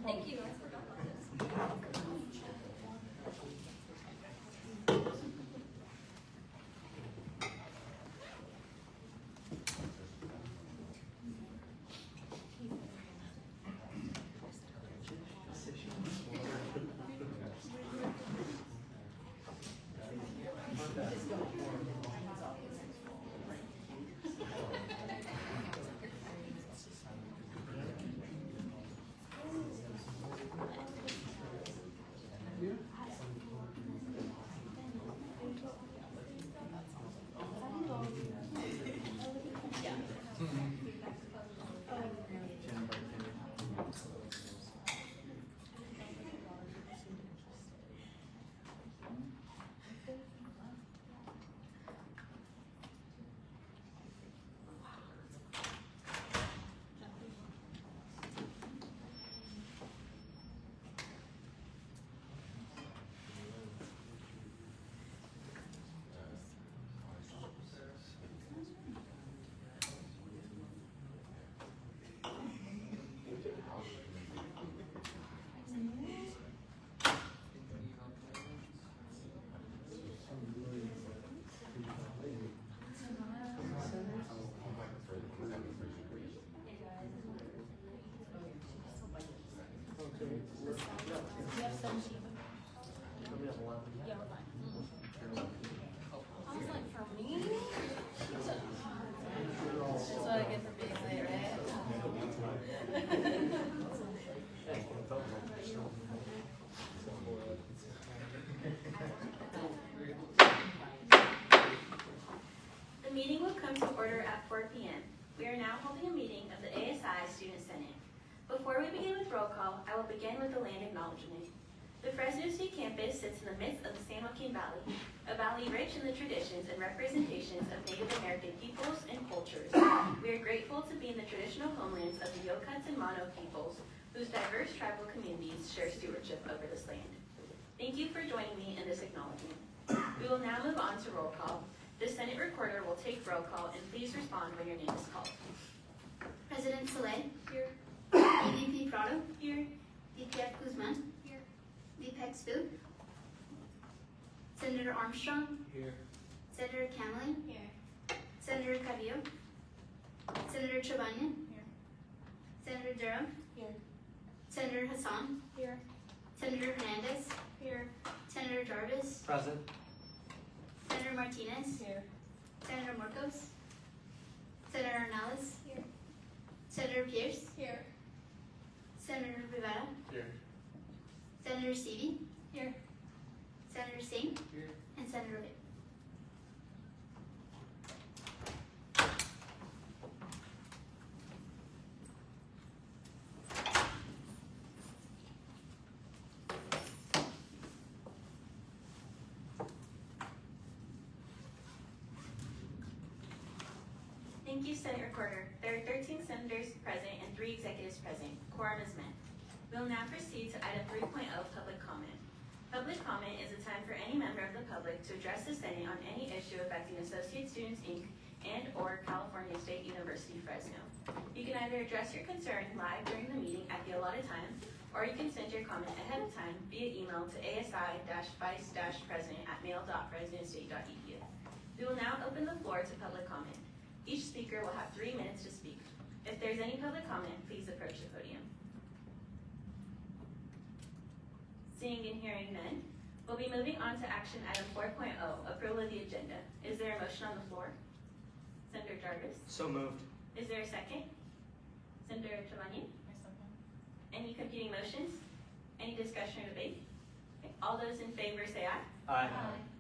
Thank you. The meeting will come to order at 4 p.m. We are now holding a meeting of the ASI Student Senate. Before we begin with roll call, I will begin with the land acknowledgement. The Fresno State campus sits in the midst of the San Joaquin Valley, a valley rich in the traditions and representations of Native American peoples and cultures. We are grateful to be in the traditional homelands of the Yokuts and Mono peoples, whose diverse tribal communities share stewardship over this land. Thank you for joining me in this acknowledgement. We will now move on to roll call. The Senate Recorder will take roll call, and please respond when your name is called. President Saleh. Here. EVP Prado. Here. DPF Guzman. Here. DPEC Stu. Senator Armstrong. Here. Senator Camlin. Here. Senator Carrillo. Senator Chabanian. Here. Senator Durham. Here. Senator Hassan. Here. Senator Hernandez. Here. Senator Jarvis. Present. Senator Martinez. Here. Senator Marcos. Senator Ornelas. Here. Senator Pierce. Here. Senator Rivera. Here. Senator Stevie. Here. Senator Singh. Here. And Senator Witt. Thank you, Senate Recorder. There are 13 senators present and 3 executives present. Quorum is met. We will now proceed to item 3.0, public comment. Public comment is a time for any member of the public to address the Senate on any issue affecting Associate Students, Inc. and or California State University, Fresno. You can can either address your concern live during the meeting at the allotted time, or you can send your comment ahead of time via email to asi-vice-president@mail.fresnostate.edu. We will now open the floor to public comment. Each speaker will have 3 minutes to speak. If there's any public comment, please approach the podium. Seeing and hearing none, we'll be moving on to action item 4.0, approval of the agenda. Is there a motion on the floor? Senator Jarvis? So moved. Is there a second? Senator Trevanian? Any competing motions? Any discussion or debate? Okay. All those in favor say aye. Aye.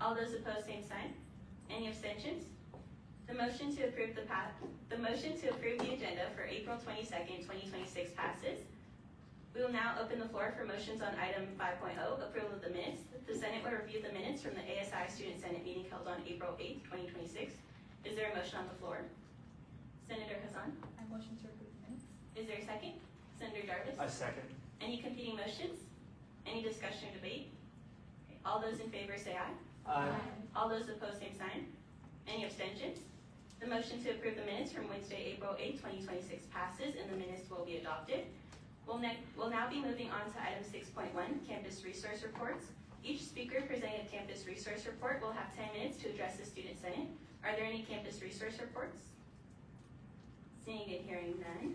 All those opposed, same sign. Any abstentions? The motion to approve the agenda for April 22nd, 2026 passes. We will now open the floor for motions on item 5.0, approval of the minutes. The Senate will review the minutes from the ASI Student Senate meeting held on April 8th, 2026. Is there a motion on the floor? Senator Hassan? I motion to approve the minutes. Is there a second? Senator Jarvis? I second. Any competing motions? Any discussion or debate? Okay. All those in favor say aye. Aye. All those opposed, same sign. Any abstentions? The motion to approve the minutes from Wednesday, April 8, 2026 passes and the minutes will be adopted. We'll now be moving on to item 6.1, Campus Resource Reports. Each speaker presenting a Campus Resource Report will have 10 minutes to address the Student Senate. Are there any Campus Resource Reports? Seeing and hearing none.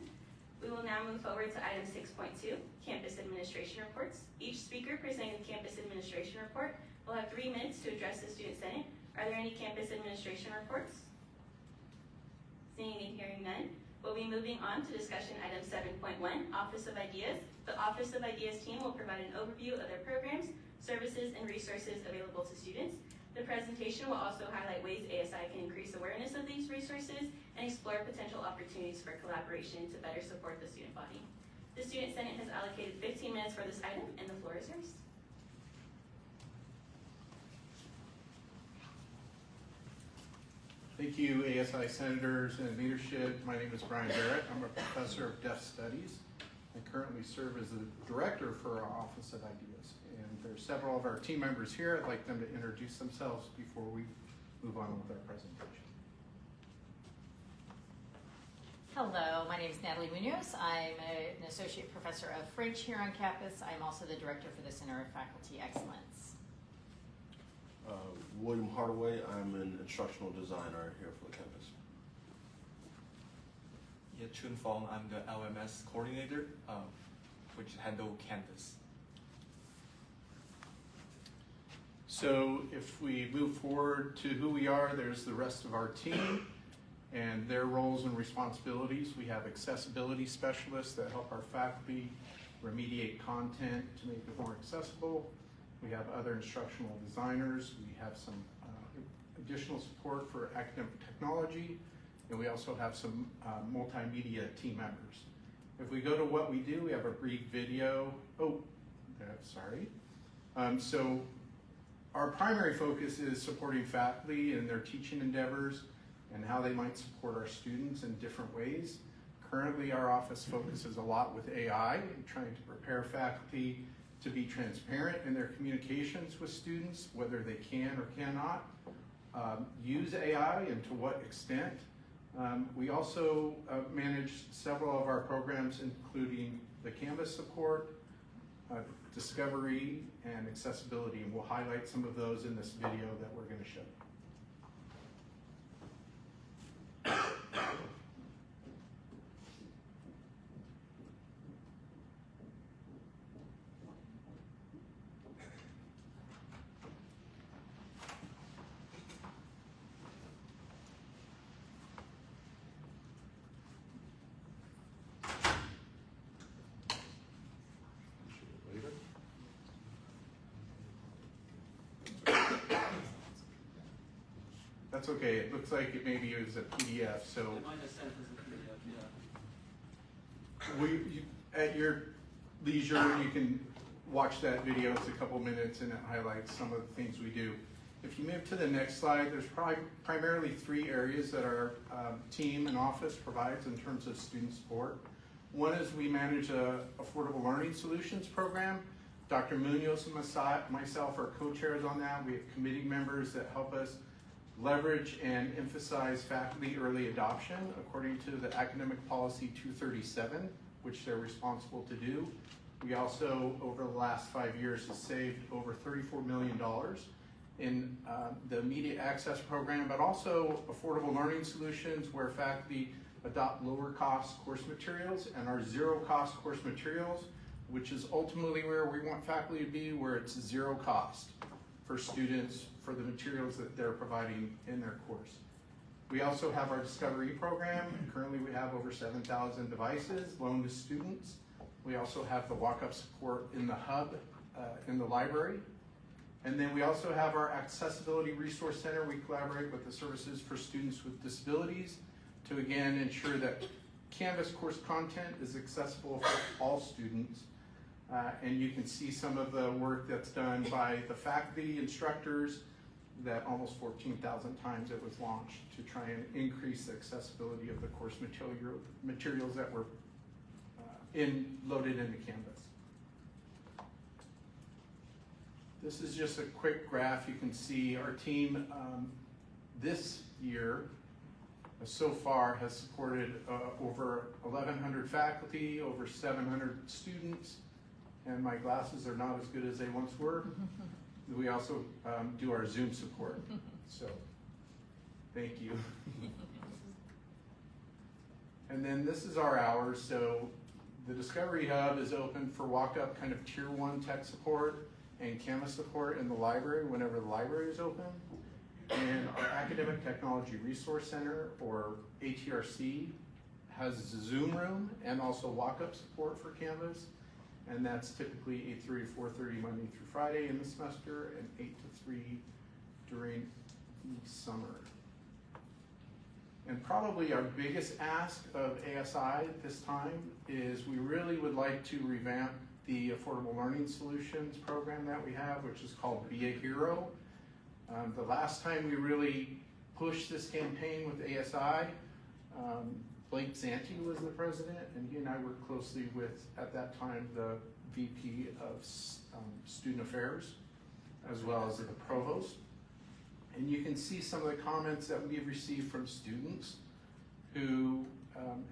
We will now move forward to item 6.2, Campus Administration Reports. Each speaker presenting the Campus Administration Report will have 3 minutes to address the Student Senate. Are there any Campus Administration Reports? Seeing and hearing none. We'll be moving on to discussion item 7.1, Office of Ideas. The Office of Ideas team will provide an overview of their programs, services, and resources available to students. The presentation will also highlight ways ASI can increase awareness of these resources and explore potential opportunities for collaboration to better support the student body. The Student Senate has allocated 15 minutes for this item, and the floor is yours. Thank you, ASI senators and leadership. My name is Brian Barrett. I'm a professor of Deaf Studies. I currently serve as the director for our Office of Ideas. And there are several of our team members here. I'd like them to introduce themselves before we move on with our presentation. Hello, my name is Natalie Munoz. I'm an associate professor of French here on campus. I'm also the director for the Center of Faculty Excellence. William Hardaway. I'm an instructional designer here for the campus. Yeah, Chun Fong. I'm the LMS coordinator, which handle campus. So if we move forward to who we are, there's the rest of our team and their roles and responsibilities. We have accessibility specialists that help our faculty remediate content to make it more accessible. We have other instructional designers. We have some additional support for academic technology, and we also have some multimedia team members. If we go to what we do, we have a brief video. So our primary focus is supporting faculty in their teaching endeavors and how they might support our students in different ways. Currently, our office focuses a lot with AI, trying to prepare faculty to be transparent in their communications with students, whether they can or cannot use AI and to what extent. We also manage several of our programs, including the Canvas support, discovery, and accessibility, and we'll highlight some of those in this video that we're going to show. That's okay. It looks like it maybe is a PDF. So at your leisure, you can watch that video. It's a couple minutes and it highlights some of the things we do. If you move to the next slide, there's primarily 3 areas that our team and office provides in terms of student support. One is we manage a Affordable Learning Solutions program. Dr. Munoz and myself are co-chairs on that. We have committee members that help us leverage and emphasize faculty early adoption according to the Academic Policy 237, which they're responsible to do. We also, over the last 5 years, have saved over $34 million in the immediate access program, but also affordable learning solutions where faculty adopt lower cost course materials, and our zero cost course materials, which is ultimately where we want faculty to be, where it's zero cost for students for the materials that they're providing in their course. We also have our Discovery program. Currently we have over 7,000 devices loaned to students. We also have the walk-up support in the hub in the library. And then we also have our Accessibility Resource Center. We collaborate with the Services for Students with Disabilities to again ensure that Canvas course content is accessible for all students. And you can see some of the work that's done by the faculty, instructors, that almost 14,000 times it was launched to try and increase the accessibility of the course materials that were loaded into Canvas. This is just a quick graph. You can see our team this year so far has supported over 1,100 faculty, over 700 students, and my glasses are not as good as they once were. We also do our Zoom support, so thank you. And then this is our hours. So the Discovery Hub is open for walk-up kind of tier 1 tech support and Canvas support in the library whenever the library is open. And our Academic Technology Resource Center, or ATRC, has a Zoom room and also walk-up support for Canvas. And that's typically 8:30 to 4:30 Monday through Friday in the semester, and 8 to 3 during the summer. And probably our biggest ask of ASI this time is we really would like to revamp the Affordable Learning Solutions program that we have, which is called Be a Hero. The last time we really pushed this campaign with ASI, Blake Zanti was the president, and he and I worked closely with, at that time, the VP of Student Affairs, as well as the provost. And you can see some of the comments that we've received from students who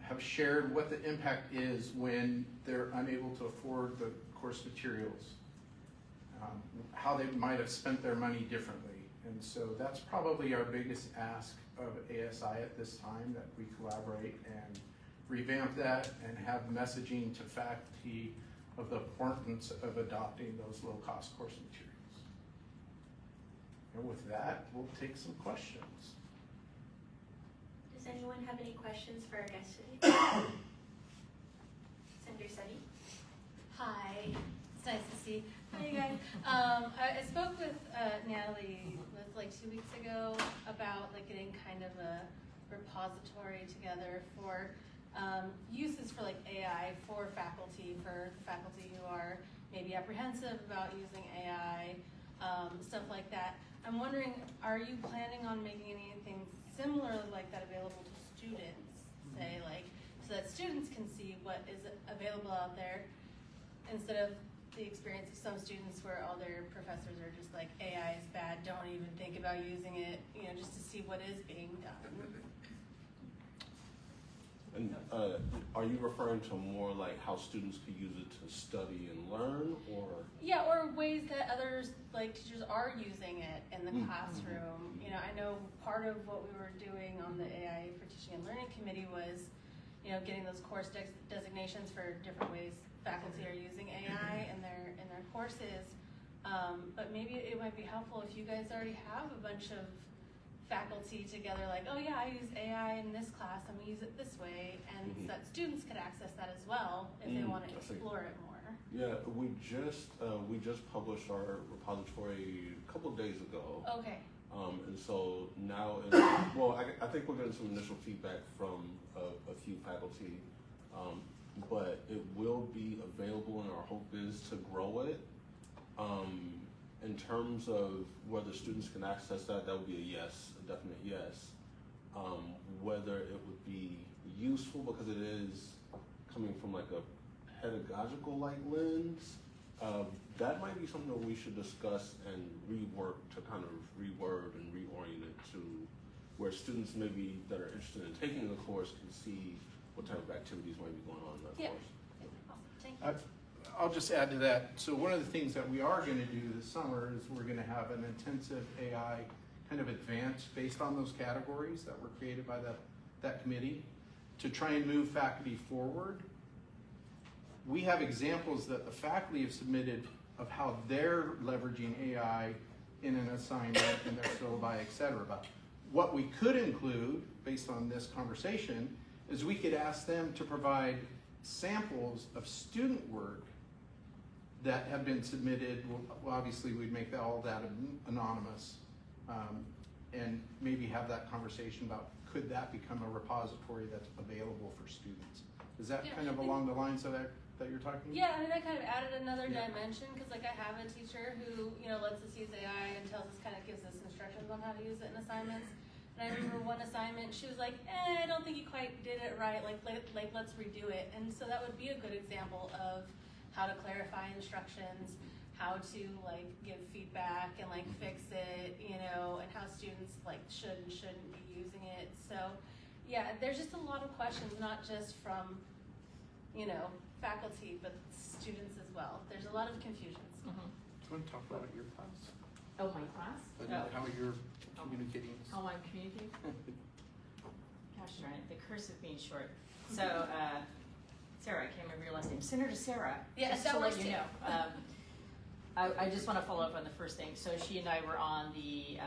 have shared what the impact is when they're unable to afford the course materials, how they might have spent their money differently. And so that's probably our biggest ask of ASI at this time, that we collaborate and revamp that and have messaging to faculty of the importance of adopting those low-cost course materials. And with that, we'll take some questions. Does anyone have any questions for our guest today? Senator Seti? Hi, it's nice to see. Hi, you guys. I spoke with Natalie like 2 weeks ago about like getting kind of a repository together for uses for like AI for faculty who are maybe apprehensive about using AI, stuff like that. I'm wondering, are you planning on making anything similar like that available to students, say, like, so that students can see what is available out there, instead of the experience of some students where all their professors are just like, AI is bad, don't even think about using it, you know, just to see what is being done. And are you referring to more like how students could use it to study and learn, or? Yeah, or ways that others, like teachers, are using it in the classroom. You know, I know part of what we were doing on the AI for Teaching and Learning Committee was, you know, getting those course designations for different ways faculty are using AI in their courses. But maybe it might be helpful if you guys already have a bunch of faculty together, like, oh yeah, I use AI in this class, I'm gonna use it this way, and so that students could access that as well if they want to explore it more. Yeah, we just published our repository a couple of days ago. Okay. And so now, I think we're getting some initial feedback from a few faculty, but it will be available, and our hope is to grow it. In terms of whether students can access that would be a yes, a definite yes. Whether it would be useful, because it is coming from like a pedagogical like lens, That might be something that we should discuss and rework to kind of reword and reorient it to where students maybe that are interested in taking the course can see what type of activities might be going on in that Yeah. course. Awesome. Thank you. I'll just add to that. So one of the things that we are going to do this summer is we're going to have an intensive AI kind of advance based on those categories that were created by that committee to try and move faculty forward. We have examples that the faculty have submitted of how they're leveraging AI in an assignment, in their syllabi, et cetera. But what we could include, based on this conversation, is we could ask them to provide samples of student work that have been submitted. Well, obviously, we'd make all that anonymous, and maybe have that conversation about could that become a repository that's available for students? Is that Yeah, kind of along the lines of that you're talking? Yeah, I mean, that kind of added another Yeah. dimension, because like I have a teacher who, lets us use AI and tells us, kind of gives us instructions on how to use it in assignments. And I remember one assignment, she was like, I don't think you quite did it right, like let's redo it. And so that would be a good example of how to clarify instructions, how to give feedback and fix it, and how students should and shouldn't be using it. So yeah, there's just a lot of questions, not just from, faculty, but students as well. There's a lot of confusions. Do you want to talk about your class? Oh, my class? How you're communicating? How I'm communicating? Gosh darn it, the curse of being short. So, Sarah, I can't remember your last name. Senator Sarah. Yes, just that to let works you too. know. I just want to follow up on the first thing. So she and I were on the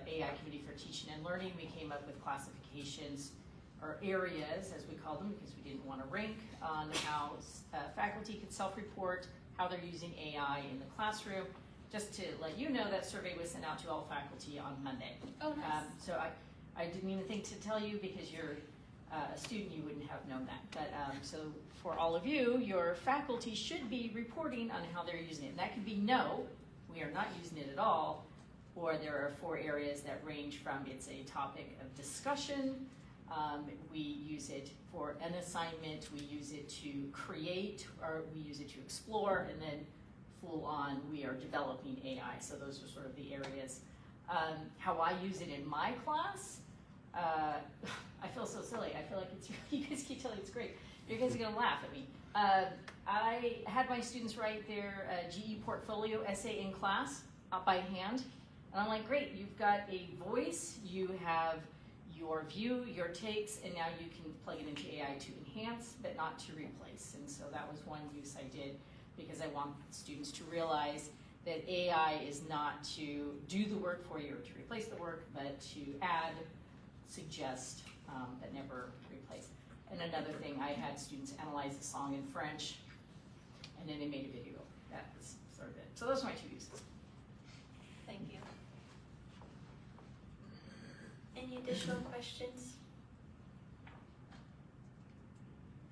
AI Committee for Teaching and Learning. We came up with classifications or areas, as we call them, because we didn't want to rank, on how faculty could self-report how they're using AI in the classroom. Just to let you know, that survey was sent out to all faculty on Monday. Oh, nice. So I didn't even think to tell you, because you're a student, you wouldn't have known that. But so for all of you, your faculty should be reporting on how they're using it. And that could be no, we are not using it at all, or there are 4 areas that range from it's a topic of discussion, we use it for an assignment, we use it to create, or we use it to explore, and then full on, we are developing AI. So those are sort of the areas. How I use it in my class, I feel so silly. I feel like it's, you guys keep telling me it's great. You guys are gonna laugh at me. I had my students write their GE portfolio essay in class by hand. And I'm like, great, you've got a voice, you have your view, your takes, and now you can plug it into AI to enhance, but not to replace. And so that was one use I did, because I want students to realize that AI is not to do the work for you or to replace the work, but to add, suggest, but never replace. And another thing, I had students analyze a song in French, and then they made a video. That was sort of it. So those are my 2 uses. Thank you. Any additional questions?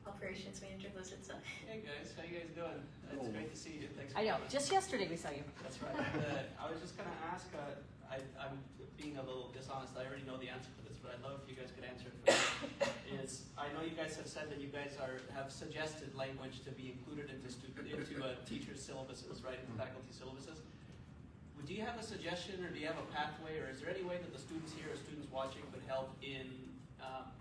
Operations Manager Lizitza. Hey guys, how you guys doing? It's great to see you. Thanks. I know, just yesterday we saw you. That's right. I was just gonna ask. I'm being a little dishonest. I already know the answer to this, but I'd love if you guys could answer it for me. I know you guys have said that you guys have suggested language to be included into teachers' syllabuses, right? Into faculty syllabuses. Do you have a suggestion, or do you have a pathway, or is there any way that the students here or students watching could help in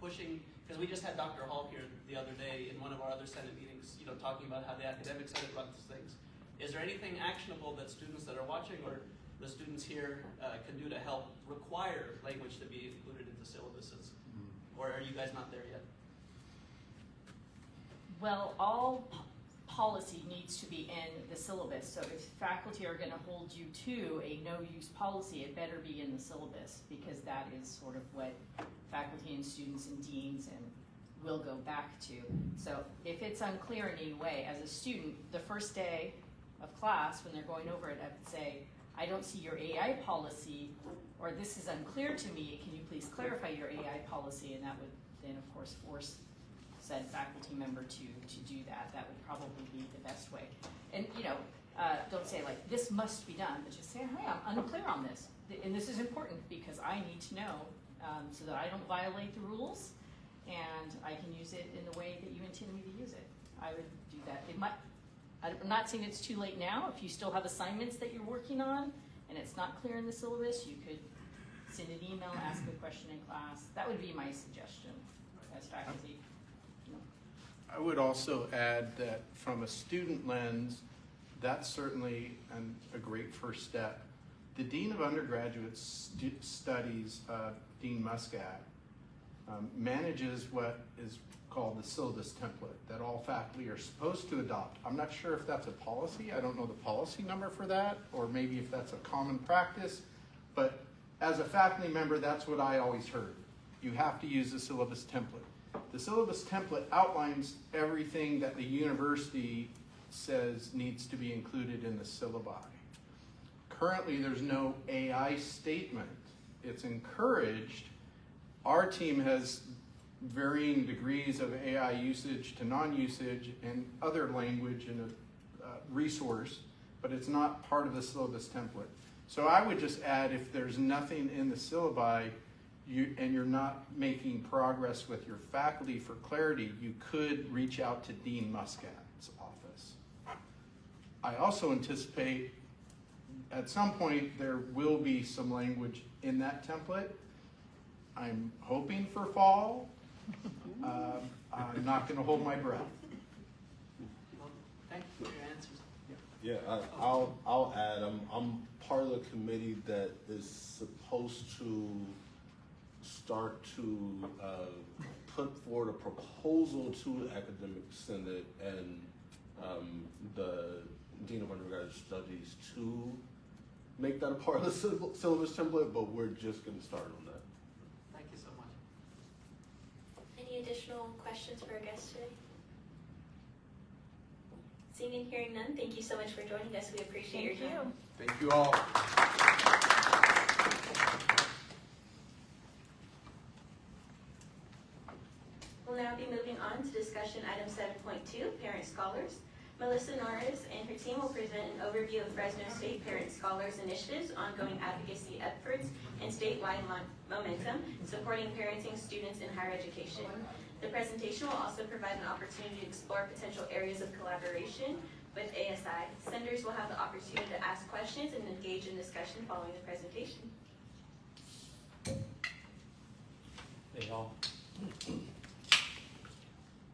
pushing? Because we just had Dr. Hall here the other day in one of our other Senate meetings, talking about how the academic senate runs things. Is there anything actionable that students that are watching or the students here can do to help require language to be included into syllabuses? Or are you guys not there yet? Well, all policy needs to be in the syllabus. So if faculty are going to hold you to a no-use policy, it better be in the syllabus, because that is sort of what faculty and students and deans and will go back to. So if it's unclear in any way, as a student, the first day of class, when they're going over it, I would say, I don't see your AI policy, or this is unclear to me, can you please clarify your AI policy? And that would then, of course, force said faculty member to do that. That would probably be the best way. And don't say this must be done, but just say, hey, I'm unclear on this. And this is important because I need to know so that I don't violate the rules and I can use it in the way that you intend me to use it. I would do that. I'm not saying it's too late now. If you still have assignments that you're working on and it's not clear in the syllabus, you could send an email, ask a question in class. That would be my suggestion as faculty. I would also add that from a student lens, that's certainly a great first step. The Dean of Undergraduate Studies, Dean Muscat, manages what is called the syllabus template that all faculty are supposed to adopt. I'm not sure if that's a policy. I don't know the policy number for that, or maybe if that's a common practice, but as a faculty member, that's what I always heard. You have to use the syllabus template. The syllabus template outlines everything that the university says needs to be included in the syllabi. Currently, there's no AI statement. It's encouraged. Our team has varying degrees of AI usage to non-usage and other language and a resource, but it's not part of the syllabus template. So I would just add, if there's nothing in the syllabi and you're not making progress with your faculty for clarity, you could reach out to Dean Muscat's office. I also anticipate at some point there will be some language in that template. I'm hoping for fall. I'm not going to hold my breath. Well, thank you for your answers. Yeah, I'll add, I'm part of the committee that is supposed to start to put forward a proposal to the Academic Senate and the Dean of Undergraduate Studies to make that a part of the syllabus template, but we're just getting started on that. Thank you so much. Any additional questions for our guests today? Seeing and hearing none, thank you so much for joining us. We appreciate your time. Thank you all. We'll now be moving on to discussion item 7.2, Parent Scholars. Melissa Norris and her team will present an overview of Fresno State Parent Scholars Initiative's ongoing advocacy efforts and statewide momentum supporting parenting students in higher education. The presentation will also provide an opportunity to explore potential areas of collaboration with ASI. Senators will have the opportunity to ask questions and engage in discussion following the presentation. Hey y'all.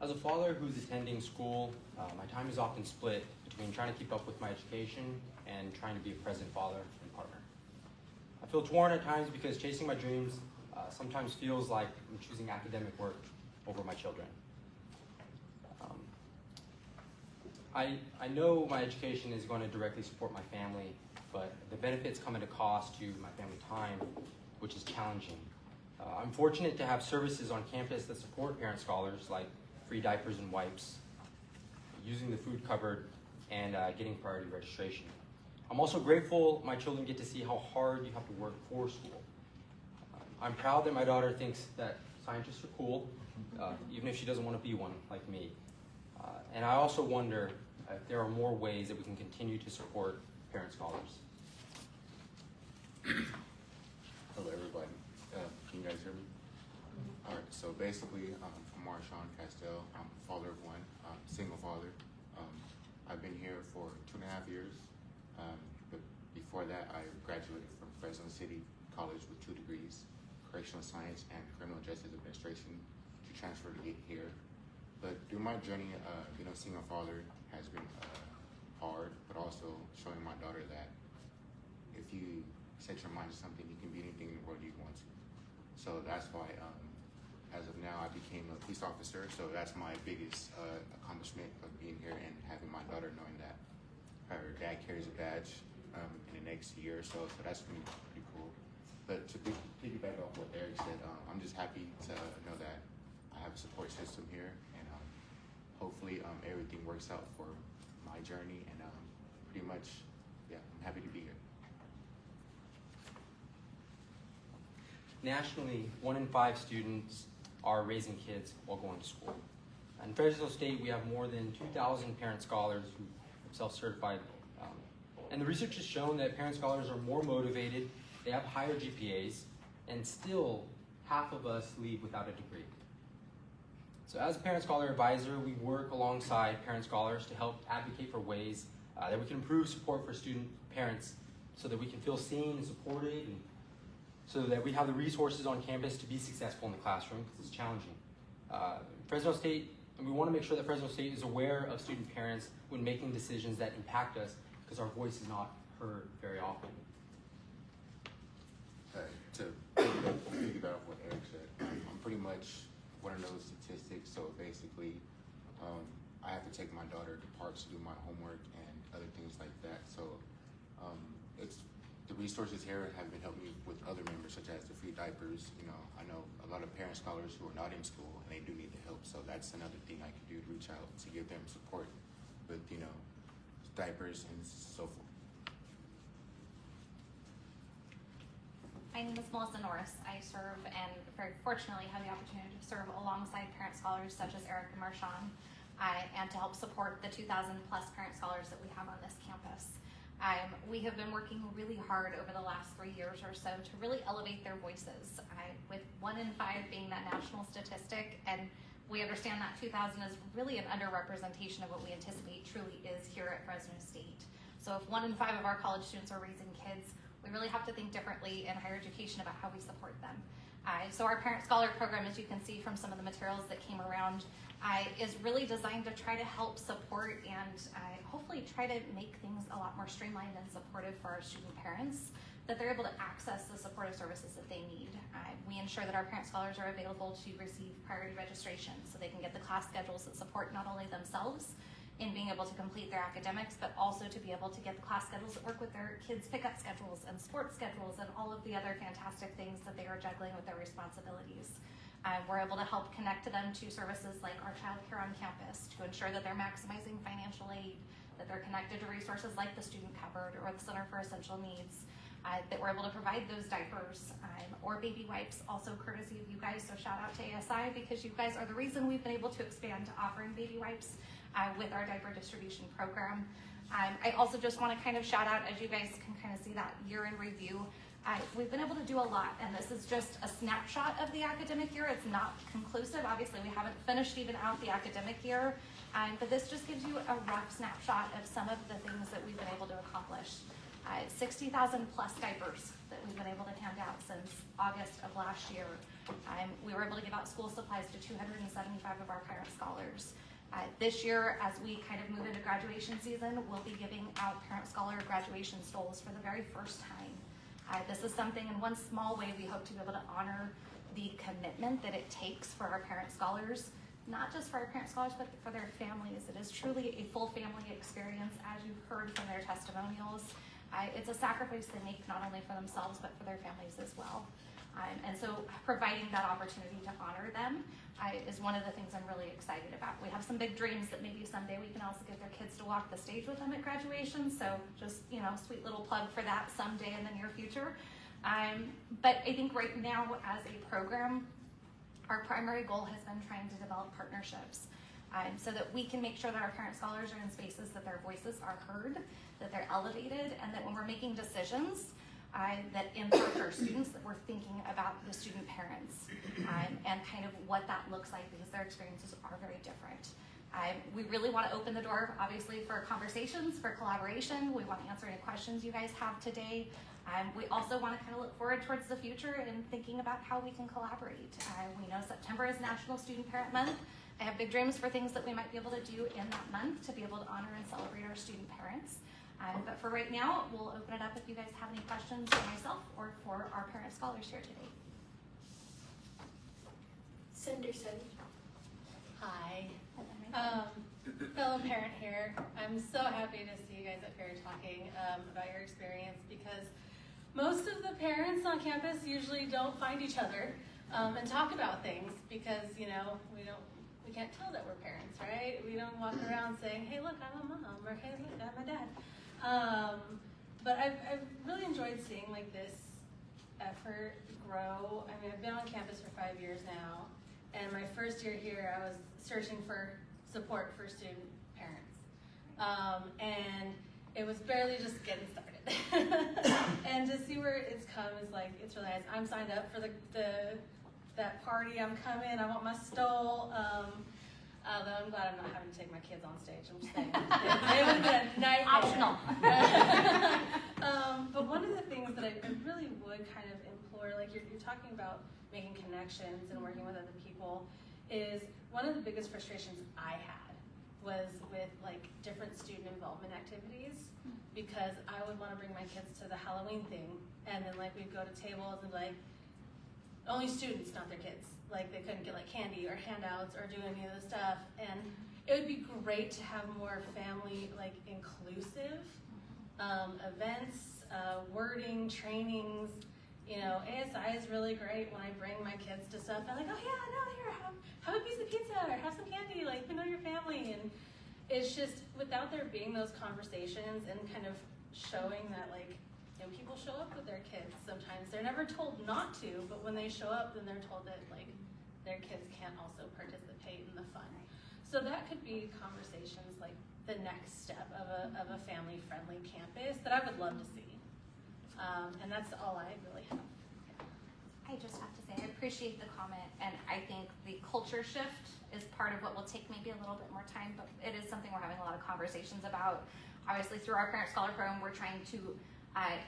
As a father who's attending school, my time is often split between trying to keep up with my education and trying to be a present father and partner. I feel torn at times because chasing my dreams sometimes feels like I'm choosing academic work over my children. I know my education is going to directly support my family, but the benefits come at a cost to my family time, which is challenging. I'm fortunate to have services on campus that support parent scholars, like free diapers and wipes, using the food cupboard, and getting priority registration. I'm also grateful my children get to see how hard you have to work for school. I'm proud that my daughter thinks that scientists are cool, even if she doesn't want to be one like me. And I also wonder if there are more ways that we can continue to support parent scholars. Hello, everybody. Can you guys hear me? All right. So basically, I'm Marshawn Castell. I'm a father of one, single father. I've been here for 2.5 years. But before that, I graduated from Fresno City College with 2 degrees, correctional science and criminal justice administration, to transfer to get here. But through my journey, being a single father has been hard, but also showing my daughter that if you set your mind to something, you can be anything in the world you want to. So that's why, as of now, I became a police officer. So that's my biggest accomplishment of being here and having my daughter knowing that her dad carries a badge in the next year or so. So that's pretty cool. But to piggyback off what Eric said, I'm just happy to know that I have a support system here, and hopefully everything works out for my journey. And pretty much, yeah, I'm happy to be here. Nationally, 1 in 5 students are raising kids while going to school. In Fresno State, we have more than 2,000 parent scholars who have self-certified. And the research has shown that parent scholars are more motivated, they have higher GPAs, and still half of us leave without a degree. So as a Parent Scholar Advisor, we work alongside parent scholars to help advocate for ways that we can improve support for student parents so that we can feel seen and supported, and so that we have the resources on campus to be successful in the classroom, because it's challenging. Fresno State, and we want to make sure that Fresno State is aware of student parents when making decisions that impact us, because our voice is not heard very often. To piggyback off what Eric said, I'm pretty much one of those statistics. So basically, I have to take my daughter to parks to do my homework and other things like that. So it's the resources here have been helping me with other members, such as the free diapers. You know, I know a lot of parent scholars who are not in school and they do need the help. So that's another thing I can do to reach out to give them support with, you know, diapers and so forth. My name is Melissa Norris. I serve and very fortunately have the opportunity to serve alongside parent scholars such as Eric and Marshawn, and to help support the 2,000 plus parent scholars that we have on this campus. We have been working really hard over the last 3 years or so to really elevate their voices, with 1 in 5 being that national statistic, and we understand that 2,000 is really an underrepresentation of what we anticipate truly is here at Fresno State. So if 1 in 5 of our college students are raising kids, we really have to think differently in higher education about how we support them. So our Parent Scholar program, as you can see from some of the materials that came around, is really designed to try to help support and hopefully try to make things a lot more streamlined and supportive for our student parents, that they're able to access the supportive services that they need. We ensure that our Parent Scholars are available to receive priority registration so they can get the class schedules that support not only themselves in being able to complete their academics, but also to be able to get the class schedules that work with their kids' pickup schedules and sports schedules and all of the other fantastic things that they are juggling with their responsibilities. We're able to help connect to them to services like our child care on campus to ensure that they're maximizing financial aid, that they're connected to resources like the Student Cupboard or the Center for Essential Needs, that we're able to provide those diapers or baby wipes, also courtesy of you guys. So shout out to ASI, because you guys are the reason we've been able to expand to offering baby wipes with our diaper distribution program. I also just want to kind of shout out, as you guys can kind of see that year in review, we've been able to do a lot, and this is just a snapshot of the academic year. It's not conclusive. Obviously, we haven't finished even out the academic year, but this just gives you a rough snapshot of some of the things that we've been able to accomplish. 60,000 plus diapers that we've been able to hand out since August of last year. We were able to give out school supplies to 275 of our parent scholars. This year, as we kind of move into graduation season, we'll be giving out Parent Scholar graduation stoles for the very first time. This is something, in one small way, we hope to be able to honor the commitment that it takes for our parent scholars, not just for our parent scholars, but for their families. It is truly a full family experience, as you've heard from their testimonials. It's a sacrifice they make not only for themselves, but for their families as well. And so providing that opportunity to honor them is one of the things I'm really excited about. We have some big dreams that maybe someday we can also get their kids to walk the stage with them at graduation. So just, you know, sweet little plug for that someday in the near future. But I think right now as a program, our primary goal has been trying to develop partnerships so that we can make sure that our parent scholars are in spaces that their voices are heard, that they're elevated, and that when we're making decisions that impact our students, that we're thinking about the student parents and kind of what that looks like, because their experiences are very different. We really want to open the door, obviously, for conversations, for collaboration. We want to answer any questions you guys have today. We also want to kind of look forward towards the future and thinking about how we can collaborate. We know September is National Student Parent Month. I have big dreams for things that we might be able to do in that month to be able to honor and celebrate our student parents. But for right now, we'll open it up if you guys have any questions for myself or for our parent scholars here today. Senator Sunny. Hi. Fellow parent here. I'm so happy to see you guys up here talking about your experience, because most of the parents on campus usually don't find each other and talk about things, because, you know, we can't tell that we're parents, right? We don't walk around saying, hey, look, I'm a mom, or hey, look, I'm a dad. But I've really enjoyed seeing like this effort grow. I mean, I've been on campus for 5 years now, and my first year here, I was searching for support for student parents. And it was barely just getting started. And to see where it's come is like, it's really nice. I'm signed up for the that party, I'm coming, I want my stole. Though I'm glad I'm not having to take my kids on stage. I'm just saying. It would have been a nightmare. Optional. But one of the things that I really would kind of implore, like you're talking about making connections and working with other people, is one of the biggest frustrations I had was with like different student involvement activities, because I would want to bring my kids to the Halloween thing, and then like we'd go to tables and like, only students, not their kids. Like they couldn't get like candy or handouts or do any of the stuff. And it would be great to have more family like inclusive events, wording, trainings. You know, ASI is really great when I bring my kids to stuff. I'm like, oh yeah, no, here, have a piece of pizza or have some candy, like we know your family. And it's just without there being those conversations and kind of showing that like, you know, people show up with their kids sometimes. They're never told not to, but when they show up, then they're told that like their kids can't also participate in the fun. So that could be conversations like the next step of a family-friendly campus that I would love to see. And that's all I really have. I just have to say, I appreciate the comment, and I think the culture shift is part of what will take maybe a little bit more time, but it is something we're having a lot of conversations about. Obviously, through our Parent Scholar Program, we're trying to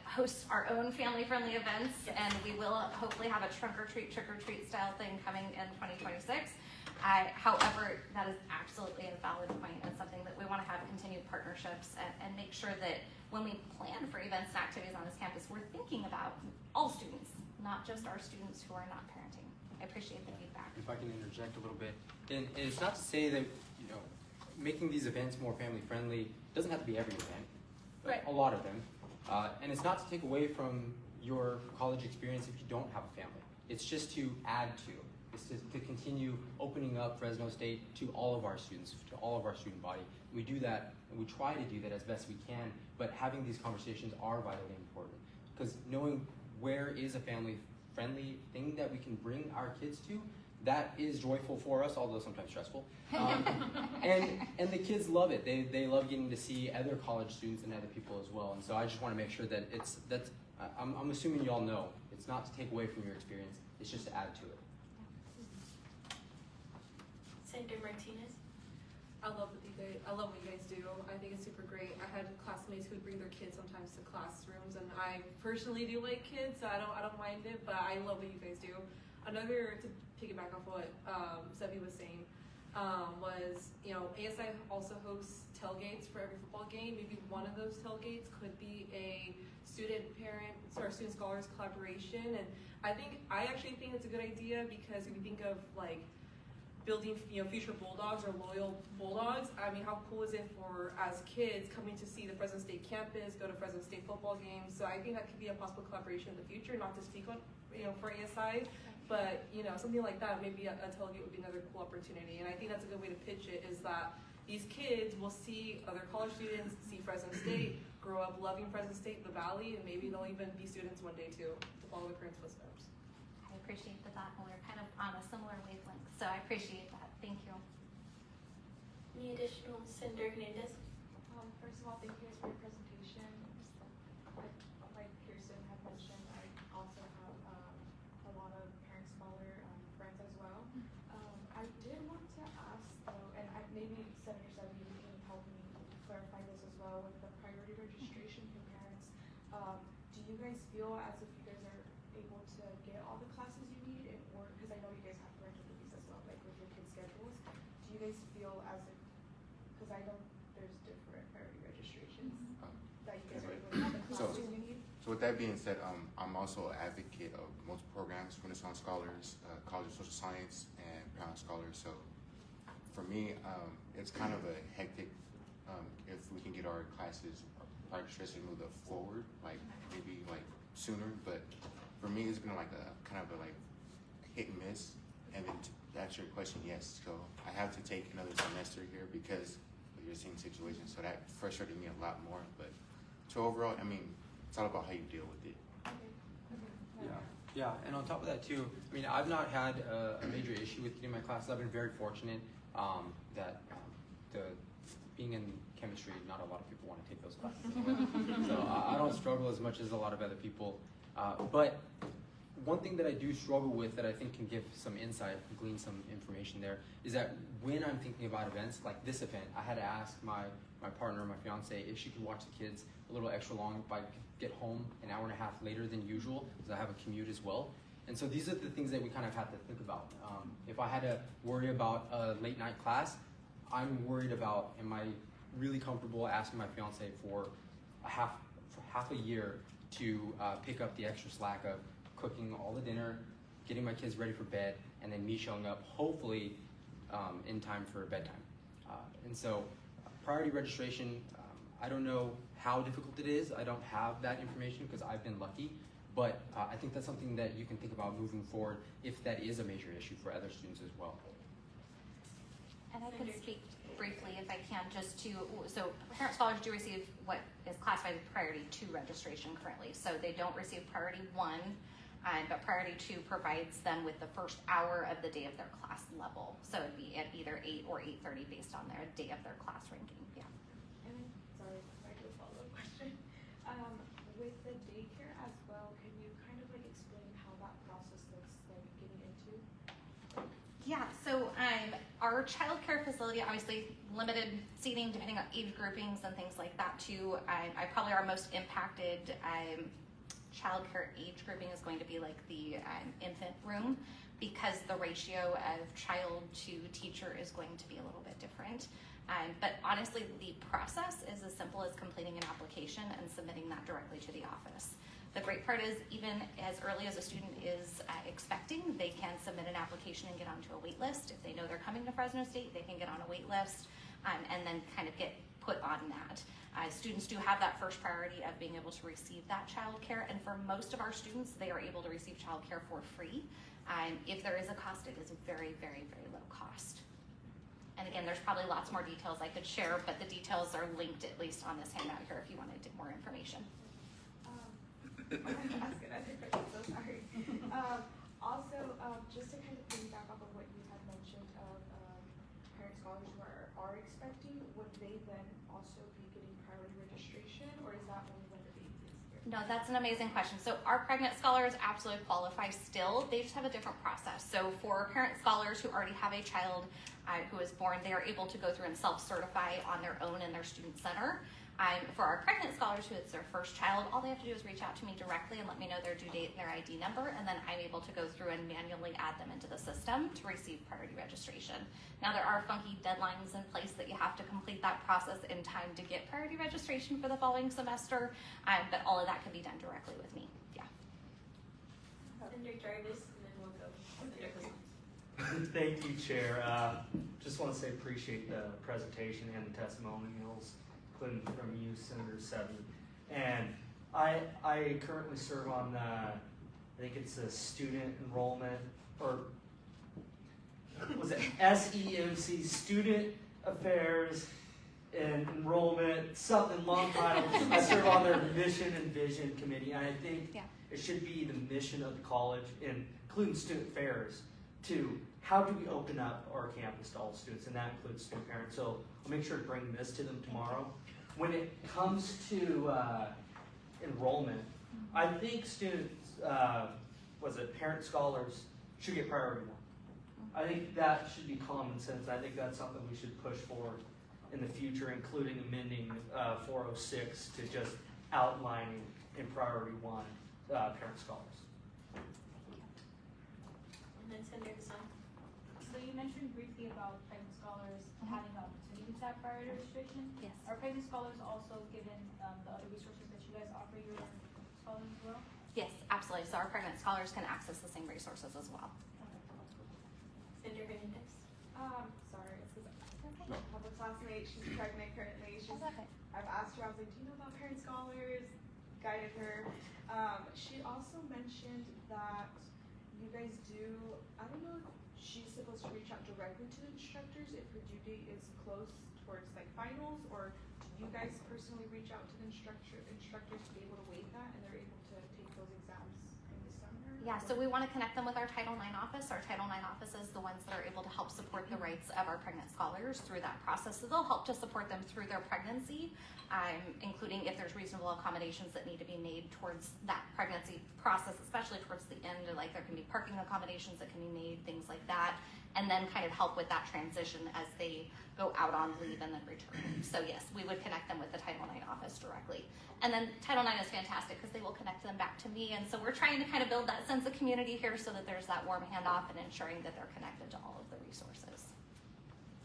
host our own family-friendly events, and we will hopefully have a trick-or-treat style thing coming in 2026. However, that is absolutely a valid point and something that we want to have continued partnerships and make sure that when we plan for events and activities on this campus, we're thinking about all students, not just our students who are not parenting. I appreciate the feedback. If I can interject a little bit, and it's not to say that, you know, making these events more family-friendly doesn't have to be every event, but Right. a lot of them. And it's not to take away from your college experience if you don't have a family. It's just to add to. It's to continue opening up Fresno State to all of our students, to all of our student body. We do that, and we try to do that as best we can, but having these conversations are vitally important. Because knowing where is a family-friendly thing that we can bring our kids to, that is joyful for us, although sometimes stressful. And the kids love it. They love getting to see other college students and other people as well. And so I just want to make sure that I'm assuming you all know, it's not to take away from your experience, it's just to add to it. Senator Martinez. I love what you guys do. I think it's super great. I had classmates who would bring their kids sometimes to classrooms, and I personally do like kids, so I don't mind it, but I love what you guys do. Another, to piggyback off what Sevi was saying, was, you know, ASI also hosts tailgates for every football game. Maybe one of those tailgates could be a student scholars collaboration, and I actually think it's a good idea, because if you think of like building, you know, future Bulldogs or loyal Bulldogs, I mean, how cool is it for, as kids, coming to see the Fresno State campus, go to Fresno State football games? So I think that could be a possible collaboration in the future, not to speak on, you know, for ASI, but, you know, something like that, maybe a tailgate would be another cool opportunity. And I think that's a good way to pitch it, is that these kids will see other college students, see Fresno State, grow up loving Fresno State, the Valley, and maybe they'll even be students one day too, to follow the parents' footsteps. I appreciate the thought, and we're kind of on a similar wavelength, so I appreciate that. Thank you. Any additional? Senator Hernandez. First of all, thank you guys for your presentation. Like Kirsten had mentioned, I also have a lot of parent scholar friends as well. I did want to ask though, and maybe Senator Sevi can help me clarify this as well with the priority registration for parents. Do you guys feel as if you guys are able to get all the classes you need in order, because I know you guys have parental duties as well, like with your kids' schedules. Do you guys feel as if, because I know there's different priority registrations, that you guys are able to get the classes you need? So with that being said, I'm also an advocate of multiple programs, Renaissance Scholars, College of Social Science, and Parent Scholars. So for me, it's kind of a hectic, if we can get our classes, our registration moved forward, like maybe like sooner, but for me, it's been like a kind of a like hit and miss. And then to answer your question, yes. So I have to take another semester here because of your same situation. So that frustrated me a lot more. But so overall, I mean, it's all about how you deal with it. Yeah, and on top of that too, I mean, I've not had a major issue with getting my classes. I've been very fortunate that being in chemistry, not a lot of people want to take those classes. So I don't struggle as much as a lot of other people. But one thing that I do struggle with that I think can give some insight, glean some information there, is that when I'm thinking about events like this event, I had to ask my partner, my fiance, if she could watch the kids a little extra long if I could get home an hour and a half later than usual, because I have a commute as well. And so these are the things that we kind of have to think about. If I had to worry about a late night class, I'm worried about, am I really comfortable asking my fiance for half a year to pick up the extra slack of cooking all the dinner, getting my kids ready for bed, and then me showing up hopefully in time for bedtime. And so priority registration, I don't know how difficult it is. I don't have that information because I've been lucky, but I think that's something that you can think about moving forward if that is a major issue for other students as well. And I could speak briefly, if I can, just to, so parent scholars do receive what is classified as priority 2 registration currently. So they don't receive priority 1, but priority 2 provides them with the first hour of the day of their class level. So it'd be at either 8 or 8:30 based on their day of their class ranking. Yeah. And then, sorry, if I do a follow-up question. With the daycare as well, can you kind of like explain how that process looks like getting into? Yeah, so our child care facility, obviously limited seating depending on age groupings and things like that too. I probably our most impacted child care age grouping is going to be like the infant room, because the ratio of child to teacher is going to be a little bit different. But honestly, the process is as simple as completing an application and submitting that directly to the office. The great part is, even as early as a student is expecting, they can submit an application and get onto a wait list. If they know they're coming to Fresno State, they can get on a wait list and then kind of get put on that. Students do have that first priority of being able to receive that child care, and for most of our students, they are able to receive child care for free. If there is a cost, it is very, very, very low cost. And again, there's probably lots more details I could share, but the details are linked at least on this handout here if you wanted more information. I'm gonna ask another question, so sorry. Also, just to kind of piggyback off of what you had mentioned of parent scholars who are expecting, would they then also be getting priority registration, or is that only when the baby is here? No, that's an amazing question. So our pregnant scholars absolutely qualify still. They just have a different process. So for parent scholars who already have a child who is born, they are able to go through and self-certify on their own in their student center. For our pregnant scholars who it's their first child, all they have to do is reach out to me directly and let me know their due date and their ID number, and then I'm able to go through and manually add them into the system to receive priority registration. Now there are funky deadlines in place that you have to complete that process in time to get priority registration for the following semester, but all of that can be done directly with me. Yeah. Senator Jarvis, and then we'll go. Senator Cousins. Thank you, Chair. Just want to say appreciate the presentation and the testimonials, including from you, Senator Sevi. And I currently serve on I think it's a student enrollment, or was it SEMC, Student Affairs and Enrollment, something long title. I serve on their Mission and Vision Committee, and I think it should be the mission of the college, including student affairs, to how do we open up our campus to all students, and that includes student parents. So I'll make sure to bring this to them tomorrow. When it comes to enrollment, I think students, parent scholars should get priority 1. I think that should be common sense. I think that's something we should push for in the future, including amending 406 to just outlining in priority 1 parent scholars. And then Senator Hassan. So you mentioned briefly about pregnant scholars having the opportunity to have priority registration. Yes. Are pregnant scholars also given the other resources that you guys offer your scholars as well? Yes, absolutely. So our pregnant scholars can access the same resources as well. Senator Hernandez. Sorry, it's because I have a classmate, she's pregnant currently. I've asked her, I was like, do you know about parent scholars? Guided her. She also mentioned that you guys do, I don't know if she's supposed to reach out directly to the instructors if her due date is close towards like finals, or do you guys personally reach out to the instructors to be able to waive that and they're able to take those exams in the summer? Yeah, so we want to connect them with our Title IX office. Our Title IX office is the ones that are able to help support the rights of our pregnant scholars through that process. So they'll help to support them through their pregnancy, including if there's reasonable accommodations that need to be made towards that pregnancy process, especially towards the end. Like there can be parking accommodations that can be made, things like that, and then kind of help with that transition as they go out on leave and then return. So yes, we would connect them with the Title IX office directly. And then Title IX is fantastic because they will connect them back to me. And so we're trying to kind of build that sense of community here so that there's that warm handoff and ensuring that they're connected to all of the resources.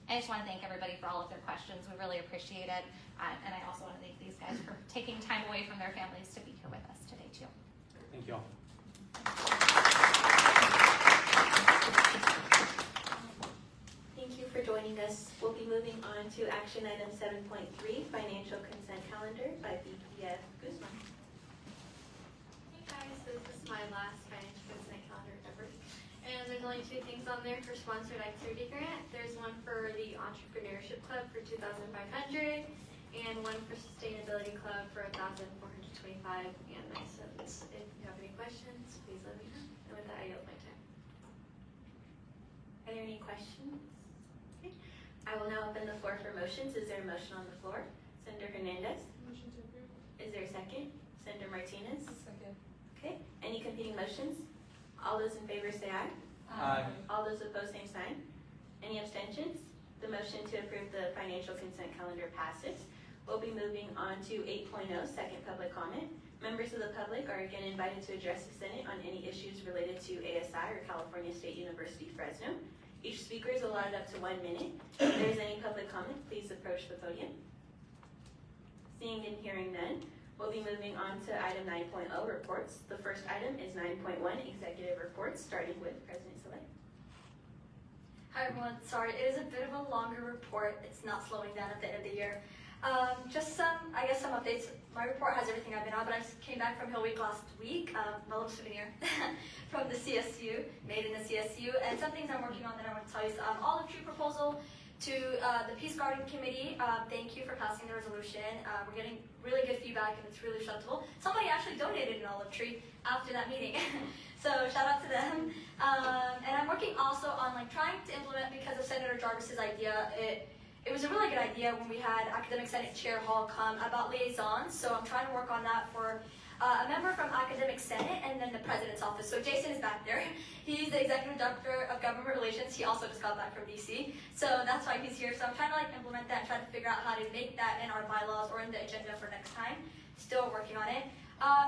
I just want to thank everybody for all of their questions. We really appreciate it. And I also want to thank these guys for taking time away from their families to be here with us today too. Thank you all. Thank you for joining us. We'll be moving on to action item 7.3, financial consent calendar by BPF Guzman. Hey guys, so this is my last financial consent calendar ever. And there's only 2 things on there for sponsored activity grant. There's one for the Entrepreneurship Club for $2,500 and one for Sustainability Club for $1,425 and 9 cents. If you have any questions, please let me know. And with that, I yield my time. Are there any questions? Okay. I will now open the floor for motions. Is there a motion on the floor? Senator Hernandez? Motion to approve. Is there a second? Senator Martinez? Second. Okay. Any competing motions? All those in favor say aye. Aye. All those opposed, same sign. Any abstentions? The motion to approve the financial consent calendar passes. We'll be moving on to 8.0, second public comment. Members of the public are again invited to address the Senate on any issues related to ASI or California State University, Fresno. Each speaker is allotted up to 1 minute. If there is any public comment, please approach the podium. Seeing and hearing none, we'll be moving on to item 9.0, reports. The first item is 9.1, executive reports, starting with President Saleh. Hi everyone, sorry, it is a bit of a longer report. It's not slowing down at the end of the year. Just some updates. My report has everything I've been on, but I just came back from Hill Week last week, my little souvenir from the CSU, made in the CSU, and some things I'm working on that I want to tell you. Olive tree proposal to the Peace Garden Committee. Thank you for passing the resolution. We're getting really good feedback and it's really acceptable. Somebody actually donated an olive tree after that meeting. So shout out to them. And I'm working also on trying to implement, because of Senator Jarvis's idea, it was a really good idea when we had Academic Senate Chair Hall come about liaisons. So I'm trying to work on that for a member from Academic Senate and then the President's office. So Jason is back there. He's the Executive Director of Government Relations. He also just got back from DC. So that's why he's here. So I'm trying to implement that and try to figure out how to make that in our bylaws or in the agenda for next time. Still working on it.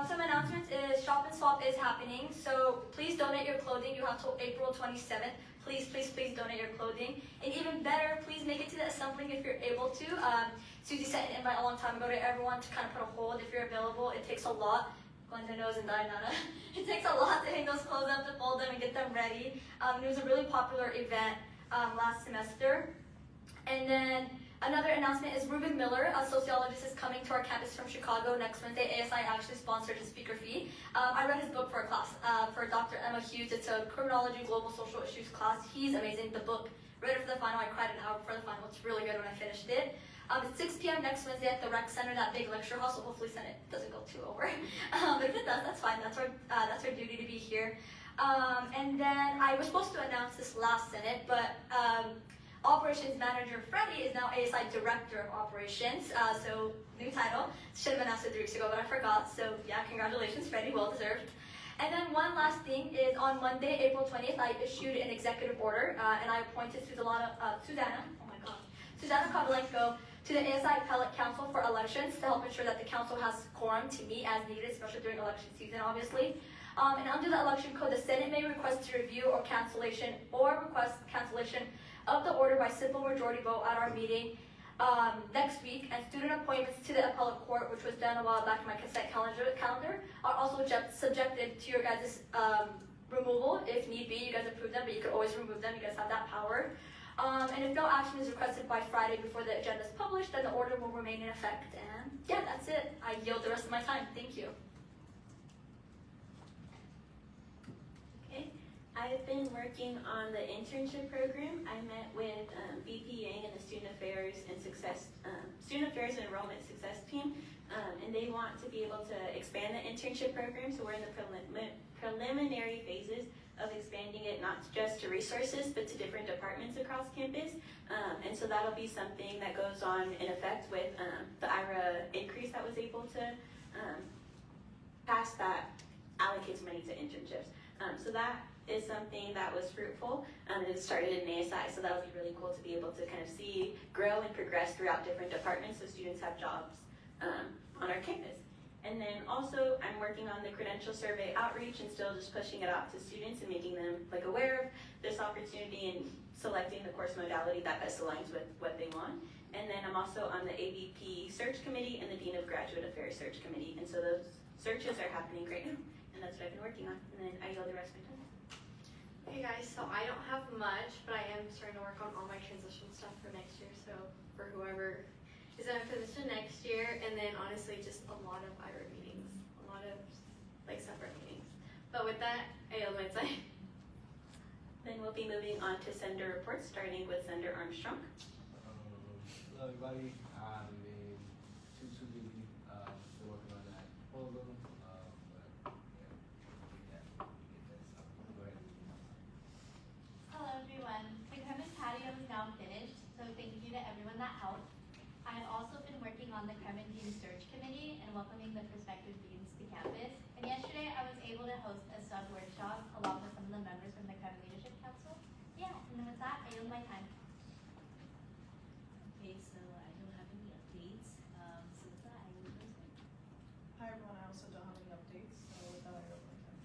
Some announcements is Shop and Swap is happening. So please donate your clothing. You have till April 27th. Please, please, please donate your clothing. And even better, please make it to the assembling if you're able to. Susie sent an invite a long time ago to everyone to kind of put a hold if you're available. It takes a lot. Glenda knows and Diana. It takes a lot to hang those clothes up, to fold them, and get them ready. It was a really popular event last semester. And then another announcement is Ruben Miller, a sociologist, is coming to our campus from Chicago next Wednesday. ASI actually sponsored his speaker fee. I read his book for a class for Dr. Emma Hughes. It's a criminology, global social issues class. He's amazing. The book, read it for the final. I cried an hour before the final. It's really good when I finished it. It's 6 p.m. next Wednesday at the Rec Center, that big lecture hall, so hopefully Senate doesn't go too over. But if it does, that's fine. That's our duty to be here. And then I was supposed to announce this last Senate, but Operations Manager Freddie is now ASI Director of Operations, so new title. Should have announced it 3 weeks ago, but I forgot. So yeah, congratulations, Freddie, well deserved. And then one last thing is on Monday, April 20th, I issued an executive order, and I appointed Susanna Kovalenko to the ASI Appellate Council for elections to help ensure that the council has quorum to meet as needed, especially during election season, obviously. And under the election code, the Senate may request to review or cancellation of the order by simple majority vote at our meeting next week. And student appointments to the appellate court, which was done a while back in my consent calendar, are also subjected to your guys' removal if need be. You guys approve them, but you could always remove them. You guys have that power. And if no action is requested by Friday before the agenda is published, then the order will remain in effect. And yeah, that's it. I yield the rest of my time. Thank you. Okay, I've been working on the internship program. I met with VP Yang and the Student Affairs and Enrollment Success team, and they want to be able to expand the internship program. So we're in the preliminary phases of expanding it not just to resources, but to different departments across campus. And so that'll be something that goes on in effect with the IRA increase that was able to pass that allocates money to internships. So that is something that was fruitful, and it started in ASI, so that'll be really cool to be able to kind of see grow and progress throughout different departments so students have jobs on our campus. And then also, I'm working on the credential survey outreach and still just pushing it out to students and making them like aware of this opportunity and selecting the course modality that best aligns with what they want. And then I'm also on the AVP search committee and the Dean of Graduate Affairs search committee. And so those searches are happening right now. And that's what I've been working on. And then I yield the rest of my time. Hey guys, so I don't have much, but I am starting to work on all my transition stuff for next year. So for whoever is in a position next year, and then honestly just a lot of IRA meetings, a lot of like separate meetings. But with that, I yield my time. Then we'll be moving on to sender reports, starting with Sender Armstrong. Hello everybody, I'm in 2-2B, still working on that proposal, but yeah, get that stuff. Go ahead. Hello everyone, the Kermit patio is now finished, so thank you to everyone that helped. I have also been working on the Kermit Dean Search Committee and welcoming the prospective deans to campus. And yesterday I was able to host a sub-workshop along with some of the members from the Kermit Leadership Council. Yeah, and then with that, I yield my time. Okay, so I don't have any updates. So with that, I yield my time. Hi everyone, I also don't have any updates, so with that I yield my time.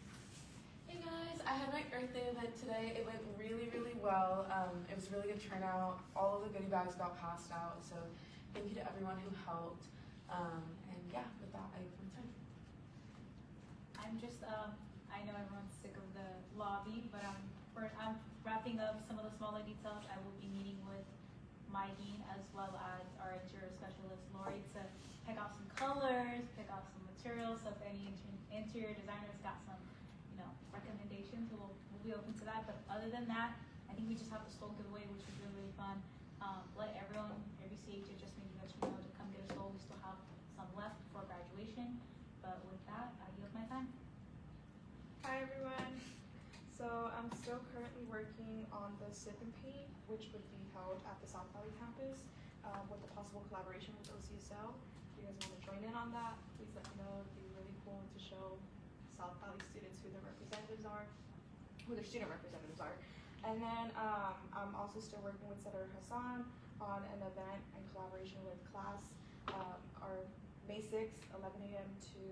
Hey guys, I had my Earth Day event today. It went really, really well. It was a really good turnout. All of the goodie bags got passed out, so thank you to everyone who helped. And yeah, with that, I yield my time. I'm just, I know everyone's sick of the lobby, but I'm wrapping up some of the smaller details. I will be meeting with my dean as well as our interior specialist, Lori, to pick out some colors, pick out some materials. So if any interior designers got some, recommendations, we'll be open to that. But other than that, I think we just have the stole giveaway, which was really, really fun. Let everyone, every CH just making us know to come get a stole. We still have some left before graduation. But with that, I yield my time. Hi everyone. So I'm still currently working on the Sip and Paint, which would be held at the South Valley campus with a possible collaboration with OCSL. If you guys want to join in on that, please let me know. It'd be really cool to show South Valley students who their representatives are, who their student representatives are. And then I'm also still working with Senator Hassan on an event in collaboration with class, our May 6th, 11 a.m. to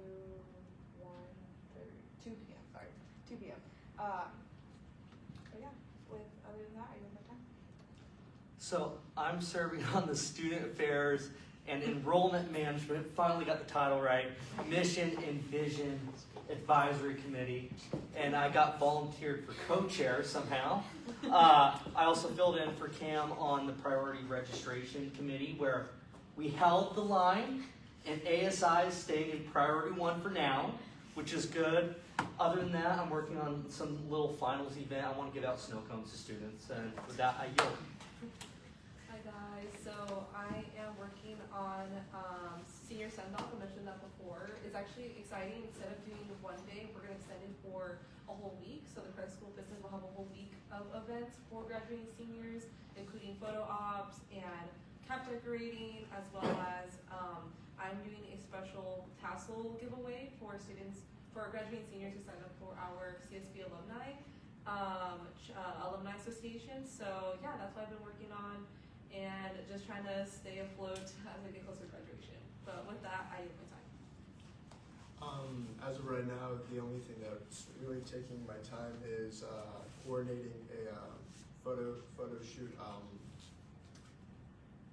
2 p.m. Sorry, 2 p.m. But yeah, other than that, I yield my time. So I'm serving on the Student Affairs and Enrollment Management, finally got the title right, Mission and Vision Advisory Committee, and I got volunteered for co-chair somehow. I also filled in for Cam on the Priority Registration Committee, where we held the line, and ASI is staying in Priority 1 for now, which is good. Other than that, I'm working on some little finals event. I want to give out snow cones to students, and with that, I yield. Hi guys, so I am working on senior send-off. I mentioned that before. It's actually exciting. Instead of doing one day, we're going to extend it for a whole week. So the Credit School of Business will have a whole week of events for graduating seniors, including photo ops and cap decorating, as well as I'm doing a special tassel giveaway for students, for graduating seniors who sign up for our CSB alumni association. So yeah, that's what I've been working on, and just trying to stay afloat as I get closer to graduation. But with that, I yield my time. As of right now, the only thing that's really taking my time is coordinating a photo shoot.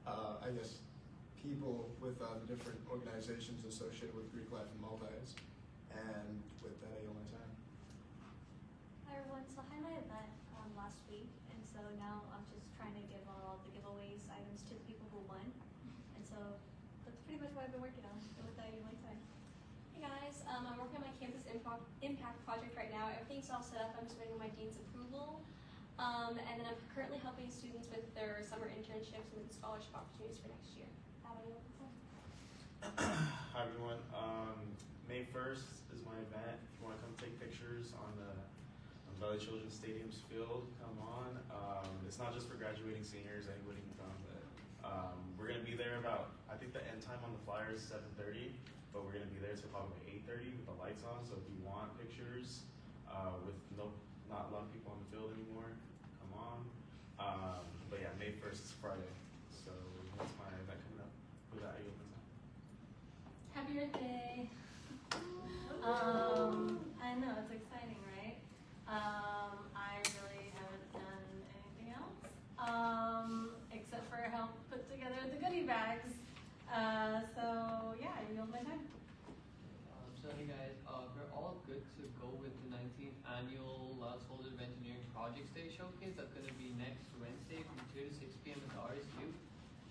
I guess people with the different organizations associated with Greek Life and Maldives, and with that, I yield my time. Hi everyone, so I had my event last week, and so now I'm just trying to give all the giveaways items to the people who won. And so that's pretty much what I've been working on. So with that, I yield my time. Hey guys, I'm working on my campus impact project right now. Everything's all set up. I'm just waiting on my dean's approval. And then I'm currently helping students with their summer internships and scholarship opportunities for next year. Hi everyone. May 1st is my event. If you want to come take pictures on Valley Children's Stadium's filled. Come on. It's not just for graduating seniors. Anybody can come. But we're gonna be there about. I think the end time on the flyer is 7:30, but we're gonna be there till probably 8:30 with the lights on. So if you want pictures with not a lot of people on the field anymore, come on. But yeah, May 1st is Friday, so that's my event coming up. With that, I open up. Happy birthday. I know, it's exciting, right? I really haven't done anything else, except for help put together the goodie bags. So yeah, I yield my time. So hey guys, we're all good to go with the 19th annual Householder of Engineering Projects Day Showcase. That's going to be next Wednesday from 2 to 6 p.m. at the RSU.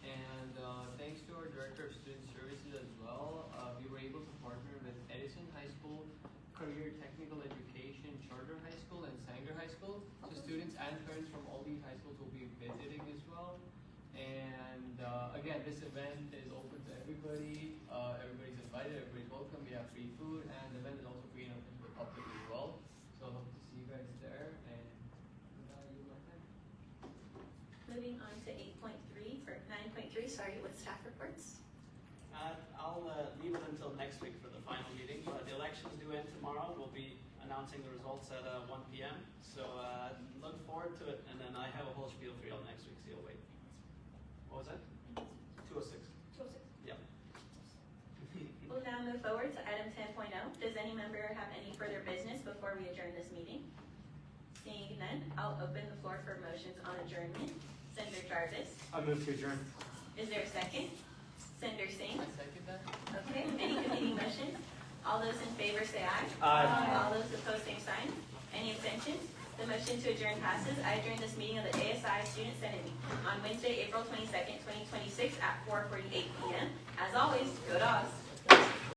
And thanks to our Director of Student Services as well, we were able to partner with Edison High School, Career Technical Education, Charter High School, and Sanger High School. So students and parents from all these high schools will be visiting as well. And again, this event is open to everybody. Everybody's invited, everybody's welcome. We have free food, and the event is also free and open to the public as well. So I hope to see you guys there. And Moving on to 8.3 for 9.3. Sorry, with staff reports. I'll leave it until next week for the final meeting. The elections due in tomorrow. We'll be announcing the results at 1 p.m. So look forward to it. And then I have a whole spiel for y'all next week, so you'll wait. What was that? 206. 206. Yep. We'll now move forward to item 10.0. Does any member have any further business before we adjourn this meeting? Seeing none, I'll open the floor for motions on adjournment. Senator Jarvis. I move to adjourn. Is there a second? Senator Singh. I second that. Okay, any competing motions? All those in favor say aye. Aye. All those opposed, same sign. Any abstentions? The motion to adjourn passes. I adjourn this meeting of the ASI Student Senate on Wednesday, April 22nd, 2026 at 4:48 p.m. As always,